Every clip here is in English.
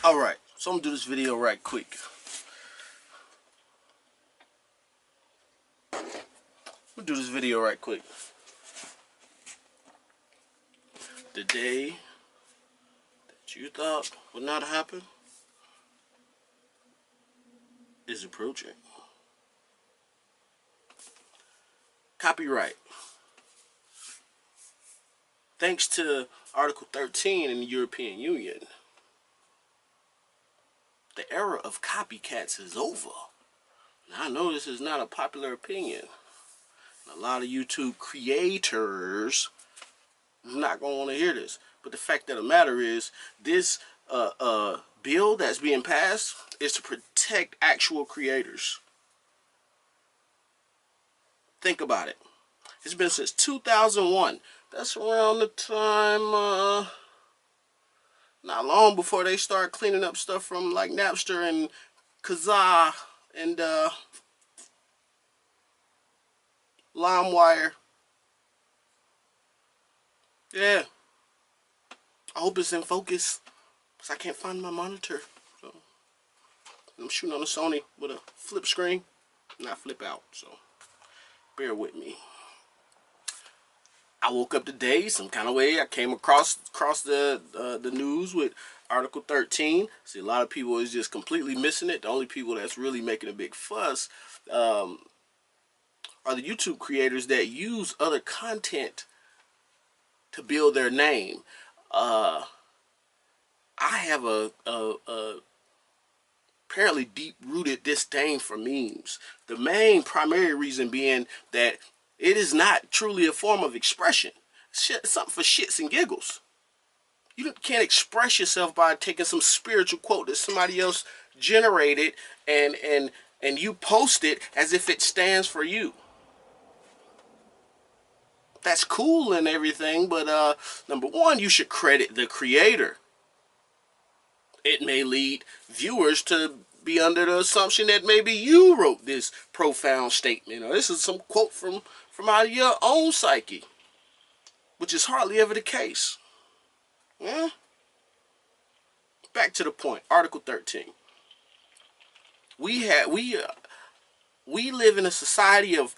Alright, so I'm gonna do this video right quick. The day that you thought would not happen is approaching. Copyright. Thanks to Article 13 in the European Union, the era of copycats is over. Now, I know this is not a popular opinion. A lot of YouTube creators are not going to want to hear this. But the fact of the matter is, this bill that's being passed is to protect actual creators. Think about it. It's been since 2001. That's around the time, not long before they start cleaning up stuff from like Napster and Kazaa and LimeWire. Yeah. I hope it's in focus, because I can't find my monitor. So I'm shooting on a Sony with a flip screen, not flip out, so bear with me. I woke up today some kind of way. I came across the news with Article 13. See, a lot of people is just completely missing it. The only people that's really making a big fuss are the YouTube creators that use other content to build their name. I have a apparently deep-rooted disdain for memes. The main primary reason being that it is not truly a form of expression. It's something for shits and giggles. You can't express yourself by taking some spiritual quote that somebody else generated and you post it as if it stands for you. That's cool and everything, but number one, you should credit the creator. It may lead viewers to be under the assumption that maybe you wrote this profound statement, or this is some quote from out of your own psyche, which is hardly ever the case. Yeah? Back to the point. Article 13. We live in a society of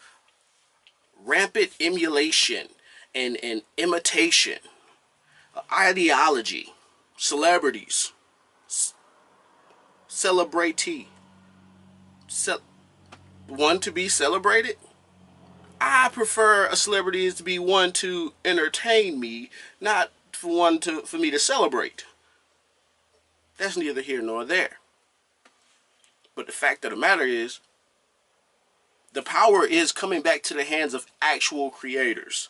rampant emulation and imitation, ideology, celebrities, one to be celebrated. I prefer a celebrity to be one to entertain me, not for me to celebrate. That's neither here nor there. But the fact of the matter is, the power is coming back to the hands of actual creators.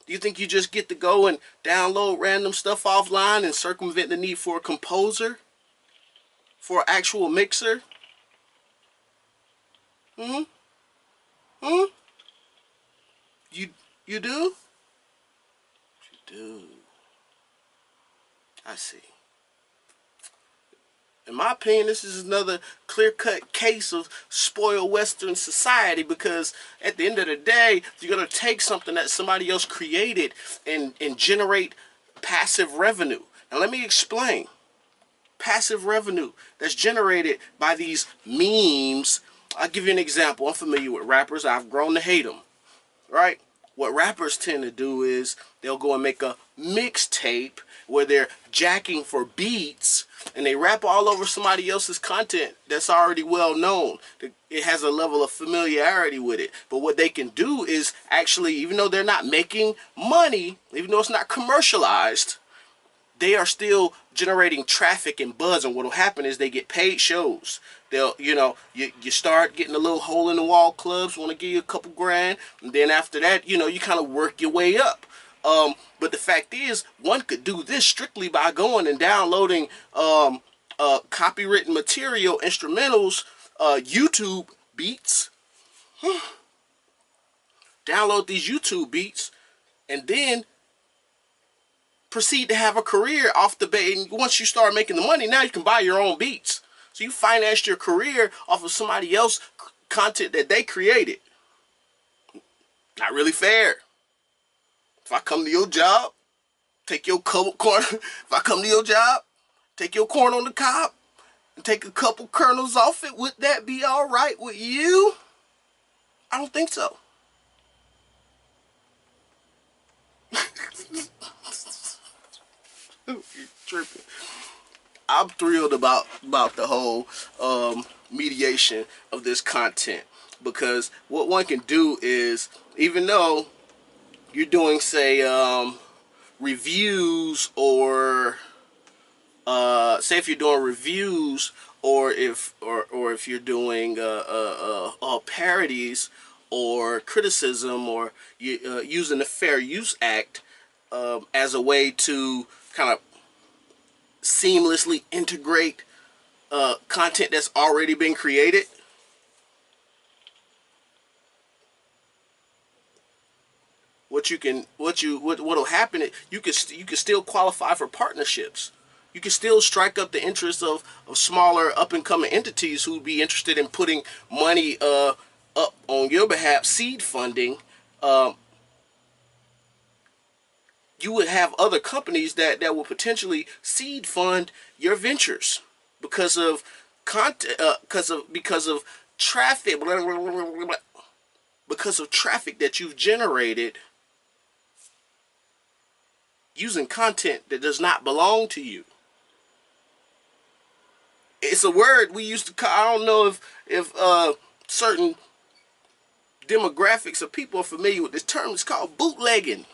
Do you think you just get to go and download random stuff offline and circumvent the need for a composer? For an actual mixer? You do? You do. I see. In my opinion, this is another clear-cut case of spoiled Western society, because at the end of the day, you're going to take something that somebody else created and generate passive revenue. Now let me explain. Passive revenue that's generated by these memes. I'll give you an example. I'm familiar with rappers. I've grown to hate them. Right? What rappers tend to do is they'll go and make a mixtape where they're jacking for beats and they rap all over somebody else's content that's already well known. It has a level of familiarity with it. But what they can do is actually, even though they're not making money, even though it's not commercialized, they are still generating traffic and buzz, and what will happen is they get paid shows. They'll, you start getting a little hole in the wall clubs, want to give you a couple grand, and then after that, you kind of work your way up. But the fact is, one could do this strictly by going and downloading copywritten material, instrumentals, YouTube beats. Download these YouTube beats, and then proceed to have a career off the bat. And once you start making the money, now you can buy your own beats. So you financed your career off of somebody else's content that they created. Not really fair. If I come to your job, take your corner, if I come to your job Take your corn on the cob and take a couple kernels off it. Would that be all right with you? I don't think so. You're tripping. I'm thrilled about the whole mediation of this content, because what one can do is, even though you're doing, say, reviews, or say if you're doing reviews, or if you're doing parodies or criticism, or using the Fair Use Act as a way to kind of seamlessly integrate content that's already been created. What'll happen is you can still qualify for partnerships. You can still strike up the interest of smaller up and coming entities who'd be interested in putting money up on your behalf, seed funding. You would have other companies that will potentially seed fund your ventures because of content, because of traffic, blah, blah, blah, blah, blah, because of traffic that you've generated using content that does not belong to you. It's a word we used to call, I don't know if certain demographics of people are familiar with this term. It's called bootlegging.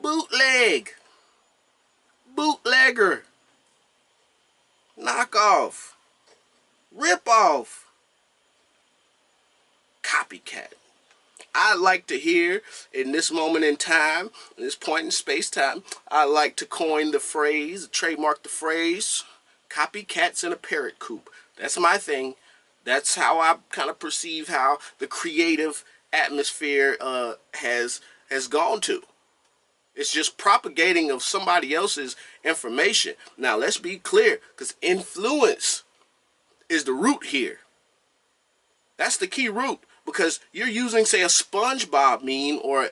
Bootleg. Bootlegger. Knockoff. Rip-off. Copycat. I like to hear, in this moment in time, in this point in space-time, I like to coin the phrase, trademark the phrase, copycats in a parrot coop. That's my thing. That's how I kind of perceive how the creative atmosphere has gone to. It's just propagating of somebody else's information. Now, let's be clear, because influence is the root here. That's the key root. Because you're using, say, a SpongeBob meme or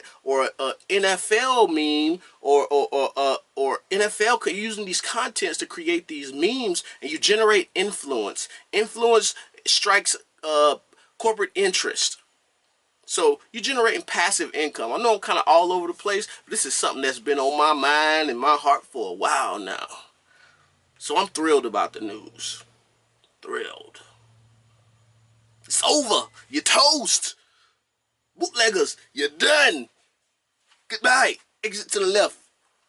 a NFL meme or NFL, using these contents to create these memes, and you generate influence. Influence strikes corporate interest. So you're generating passive income. I know I'm kind of all over the place, but this is something that's been on my mind and my heart for a while now. So I'm thrilled about the news. Thrilled. It's over. You're toast. Bootleggers, you're done. Goodbye. Exit to the left.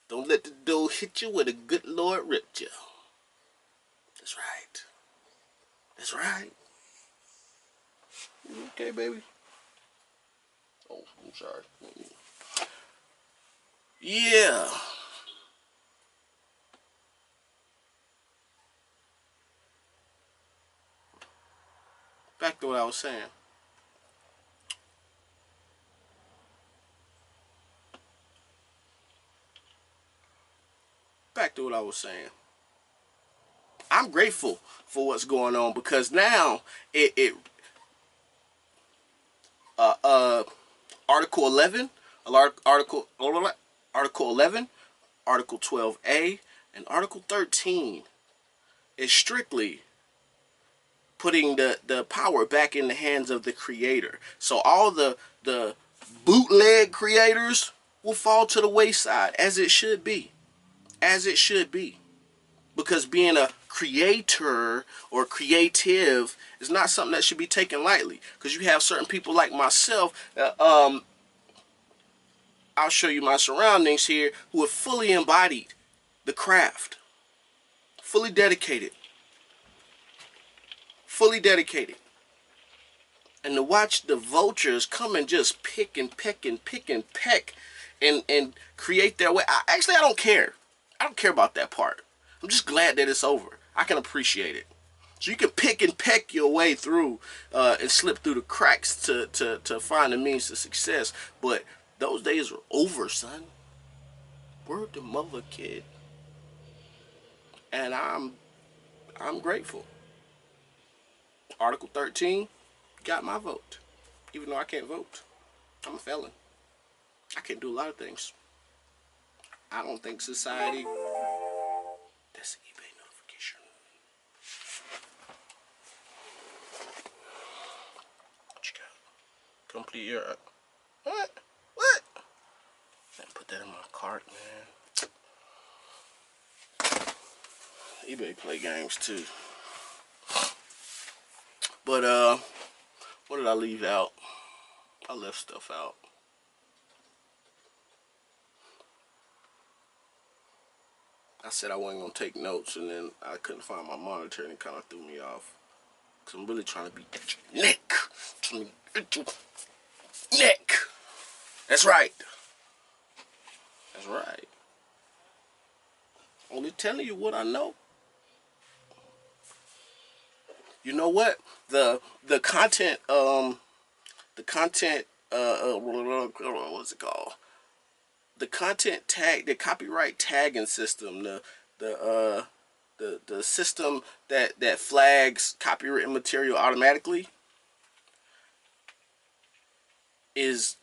Don't let the door hit you where the good Lord ripped you. That's right. That's right. You okay, baby? Oh, I'm sorry. Yeah. Back to what I was saying. Back to what I was saying. I'm grateful for what's going on, because now Article 11, Article 11, Article 12A, and Article 13 is strictly putting the power back in the hands of the creator. So all the bootleg creators will fall to the wayside, as it should be. As it should be. Because being a creator or creative is not something that should be taken lightly. Because you have certain people like myself, I'll show you my surroundings here, who have fully embodied the craft. Fully dedicated. Fully dedicated. And to watch the vultures come and just pick and peck and pick and peck and create their way. I don't care. I don't care about that part. I'm just glad that it's over. I can appreciate it. So you can pick and peck your way through and slip through the cracks to find the means to success. But those days are over, son. Word to mother, kid. And I'm grateful. Article 13 got my vote. Even though I can't vote. I'm a felon. I can't do a lot of things. I don't think society... That's eBay Complete your... What? What? Put that in my cart, man. eBay play games too. But what did I leave out? I left stuff out. I said I wasn't gonna take notes, and then I couldn't find my monitor, and it kind of threw me off. Cause I'm really trying to be at your neck. Trying to be at your neck. That's right. That's right. Only telling you what I know. You know what? The content what's it called? The content tag, the copyright tagging system, the system that flags copyrighted material automatically is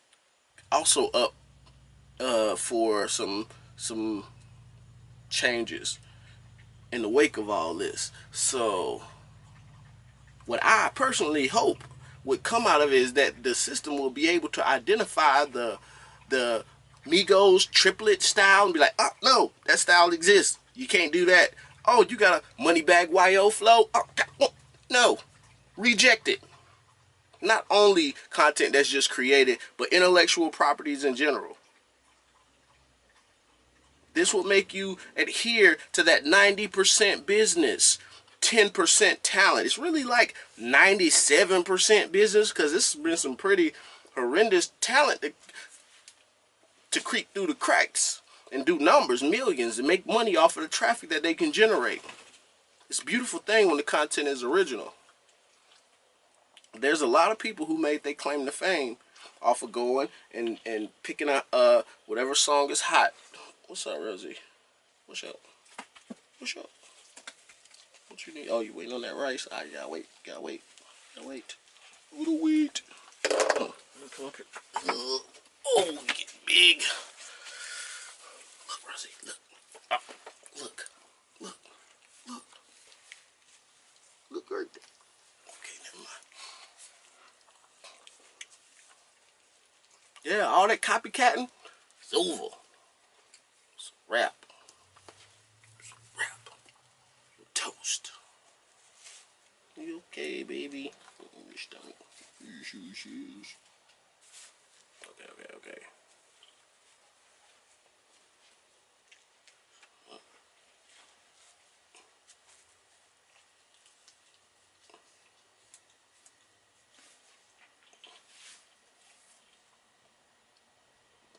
also up for some changes in the wake of all this. So what I personally hope would come out of it is that the system will be able to identify the Migos triplet style and be like, oh no, that style exists. You can't do that. Oh, you got a Moneybag YO flow? Oh, God, no. Reject it. Not only content that's just created, but intellectual properties in general. This will make you adhere to that 90% business, 10% talent. It's really like 97% business, because this has been some pretty horrendous talent to creep through the cracks and do numbers, millions, and make money off of the traffic that they can generate. It's a beautiful thing when the content is original. There's a lot of people who made their claim to fame off of going and picking out whatever song is hot. What's up, Rosie? What's up? What's up? What you need? Oh, you waiting on that rice? I gotta wait. Gotta wait. Gotta wait. Little wheat. Oh, come up here. Oh, get big. Look, Rosie. Look. Oh, look. Look. Look. Look right there. Okay, never mind. Yeah, all that copycatting, it's over. It's a wrap. It's a wrap. Toast. You okay, baby? Your stomach. Your shoes. Okay.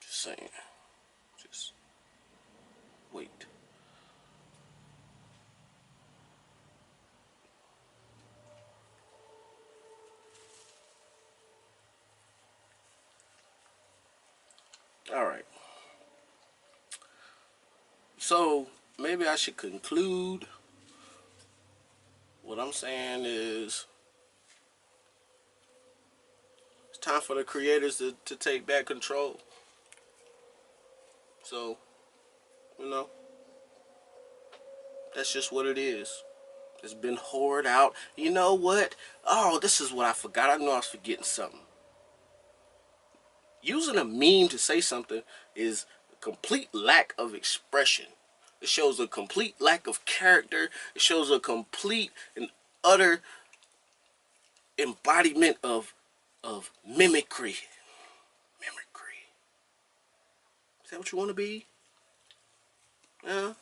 Just saying. Just wait. All right. So maybe I should conclude. What I'm saying is, it's time for the creators to take back control. So, that's just what it is. It's been hoarded out. You know what? Oh, this is what I forgot. I know I was forgetting something. Using a meme to say something is a complete lack of expression. It shows a complete lack of character. It shows a complete and utter embodiment of mimicry. Mimicry. Is that what you want to be? Yeah?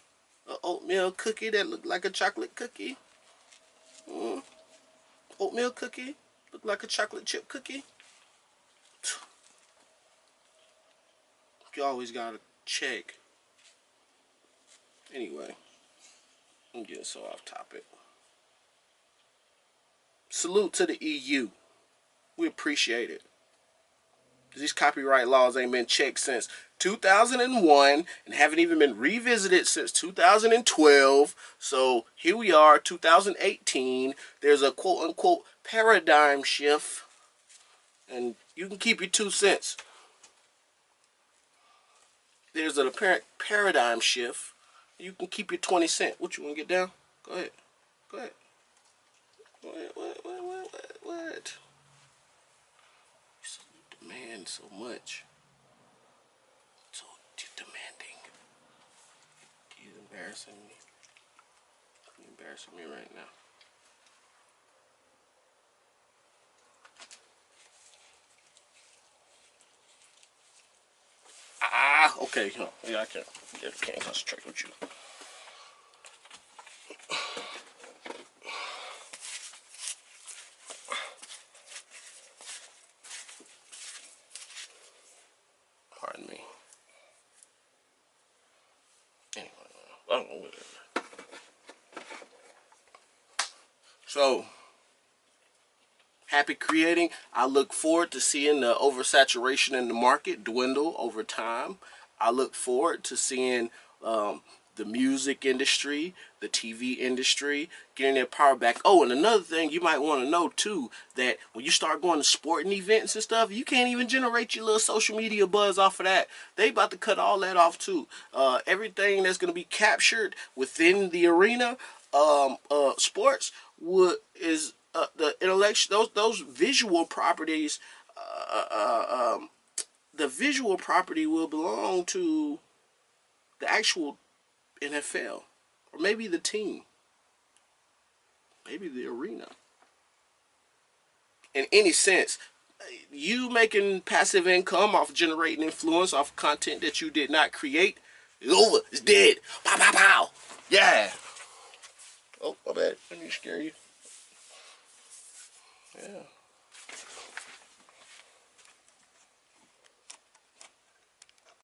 An oatmeal cookie that looked like a chocolate cookie? Oatmeal cookie? Look like a chocolate chip cookie? You always gotta check. Anyway, I'm getting so off topic. Salute to the EU. We appreciate it. These copyright laws ain't been checked since 2001 and haven't even been revisited since 2012. So here we are, 2018. There's a quote-unquote paradigm shift. And you can keep your 2 cents. There's an apparent paradigm shift. You can keep your 20 cents. What, you want to get down? Go ahead. Go ahead. What? demand so much. So demanding. He's embarrassing me. He's embarrassing me right now. Okay. Yeah, I can't concentrate with you. Pardon me. Anyway, I don't know whatever. So, happy creating. I look forward to seeing the oversaturation in the market dwindle over time. I look forward to seeing the music industry, the TV industry, getting their power back. Oh, and another thing you might want to know too, that when you start going to sporting events and stuff, you can't even generate your little social media buzz off of that. They about to cut all that off too. Everything that's going to be captured within the arena, sports, is the intellectual, those visual properties. The visual property will belong to the actual NFL, or maybe the team, maybe the arena. In any sense, you making passive income off generating influence off content that you did not create is over. It's dead. Pow, pow, pow. Yeah. Oh, my bad. Let me scare you. Yeah.